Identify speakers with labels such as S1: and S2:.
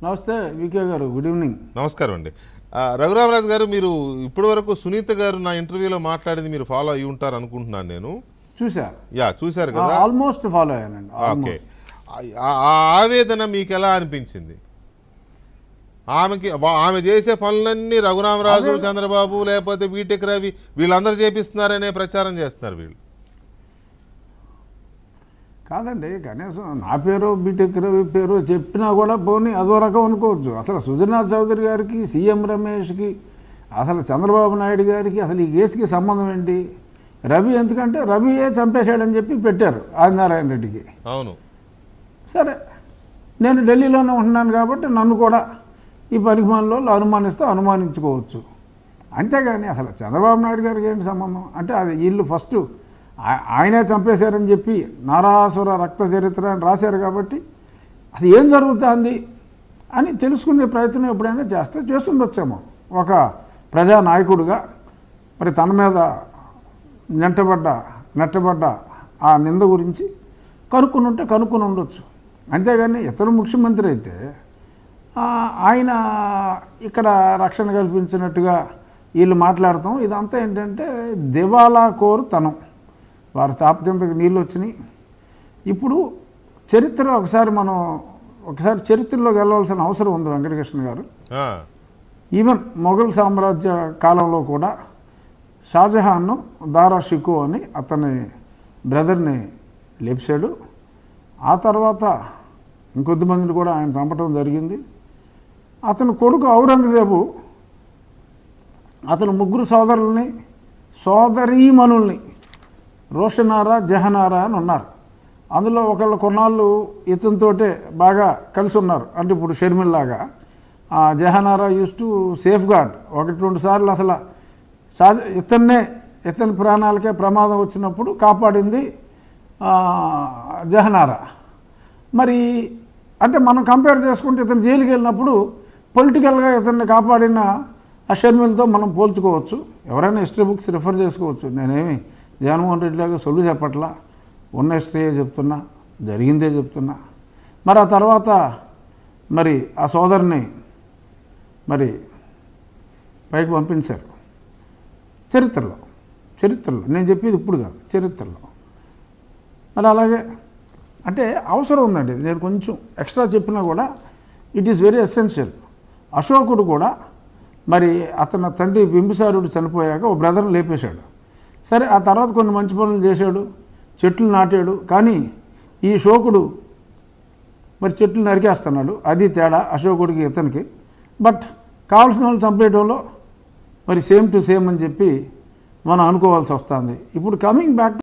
S1: నమస్తే వికే గారు, good evening.
S2: నమస్కారం అండి. రఘురామరాజు గారు, మీరు ఇప్పటి వరకు సునీత గారు నా ఇంటర్వ్యూలో మాట్లాడింది మీరు ఫాలో అయ్యి ఉంటారు అనుకుంటున్నాను. నేను చూశారు కదా,
S1: ఆల్మోస్ట్ ఫాలో అయ్యానండి.
S2: ఓకే, ఆ ఆవేదన మీకు ఎలా అనిపించింది? ఆమె చేసే పనులన్నీ రఘురామరాజు, చంద్రబాబు, లేకపోతే బీటెక్ రవి వీళ్ళందరూ చేపిస్తున్నారనే ప్రచారం చేస్తున్నారు వీళ్ళు.
S1: కాదండి, కనీసం నా పేరు బీటెక్ రవి పేరు చెప్పినా కూడా పోనీ అదో రకం అనుకోవచ్చు. అసలు సుజనాథ్ చౌదరి గారికి, సీఎం రమేష్కి, అసలు చంద్రబాబు నాయుడు గారికి అసలు ఈ కేసుకి సంబంధం ఏంటి? రవి ఎందుకంటే రవియే చంపేశాడని చెప్పి పెట్టారు ఆదినారాయణ రెడ్డికి.
S2: అవును,
S1: సరే, నేను ఢిల్లీలోనే ఉంటున్నాను కాబట్టి నన్ను కూడా ఈ పరిమాణంలో అనుమానించుకోవచ్చు. అంతేగాని అసలు చంద్రబాబు నాయుడు గారికి ఏంటి సంబంధం? అంటే అది వీళ్ళు ఫస్ట్ ఆయనే చంపేశారని చెప్పి నారాసుర రక్త చరిత్ర అని రాశారు కాబట్టి అసలు ఏం జరుగుతుంది అని తెలుసుకునే ప్రయత్నం ఎప్పుడైనా చేస్తుండొచ్చేమో ఒక ప్రజానాయకుడిగా. మరి తన మీద నెట్టబడ్డ ఆ నింద గురించి కనుక్కుని ఉండొచ్చు. అంతేగాని ఇతర ముఖ్యమంత్రి అయితే ఆయన ఇక్కడ రక్షణ కల్పించినట్టుగా వీళ్ళు మాట్లాడతాం. ఇదంతా ఏంటంటే దివాలా కోరుతనం. వారు చాప కిందకి నీళ్ళు వచ్చినాయి. ఇప్పుడు చరిత్ర ఒకసారి చరిత్రలోకి వెళ్ళవలసిన అవసరం ఉంది వెంకటకృష్ణ గారు. ఈవెన్ మొఘల్ సామ్రాజ్య కాలంలో కూడా షాజహాన్ దారా షికో అని అతని బ్రదర్ని లేపాడు. ఆ తర్వాత ఇంకొద్దిమందిని కూడా ఆయన చంపడం జరిగింది. అతని కొడుకు ఔరంగజేబు అతను ముగ్గురు సోదరీమణుల్ని రోషనారా, జహనారా అని ఉన్నారు. అందులో ఒకళ్ళు కొన్నాళ్ళు ఇతనితోటే బాగా కలిసి ఉన్నారు. అంటే ఇప్పుడు షర్మిల్లాగా Jahanara used to safeguard. 1-2 సార్లు అసలు ఇతని ప్రాణాలకే ప్రమాదం వచ్చినప్పుడు కాపాడింది జహనారా. మరి అంటే మనం కంపేర్ చేసుకుంటే ఇతను జైలుకి వెళ్ళినప్పుడు పొలిటికల్గా ఇతన్ని కాపాడిన ఆ షర్మిలతో మనం పోల్చుకోవచ్చు. ఎవరైనా హిస్టరీ బుక్స్ రిఫర్ చేసుకోవచ్చు. నేనేమి జగన్మోహన్ రెడ్డి లాగా సొల్లు చెప్పట్లా, ఉన్న హిస్టరీయే చెప్తున్నా, జరిగిందే చెప్తున్నా. మరి ఆ తర్వాత మరి ఆ సోదరిని మరి పైకి పంపించారు. చరిత్రలో నేను చెప్పేది ఇప్పుడు కాదు, చరిత్రలో. మరి అలాగే అంటే అవసరం ఉందండి. నేను కొంచెం ఎక్స్ట్రా చెప్పినా కూడా ఇట్ ఈస్ వెరీ ఎసెన్షియల్. అశోకుడు కూడా మరి అతని తండ్రి బింబిసారుడు చనిపోయాక ఓ బ్రదర్ని లేపేశాడు. సరే, ఆ తర్వాత కొన్ని మంచి పనులు చేశాడు, చెట్లు నాటాడు. కానీ ఈ శోకుడు మరి చెట్లు నరికేస్తున్నాడు. అది తేడా అశోకుడికి ఇతనికి. బట్ కావాల్సిన వాళ్ళు చంపేయడంలో మరి సేమ్ టు సేమ్ అని చెప్పి మనం అనుకోవాల్సి వస్తుంది. ఇప్పుడు కమింగ్ బ్యాక్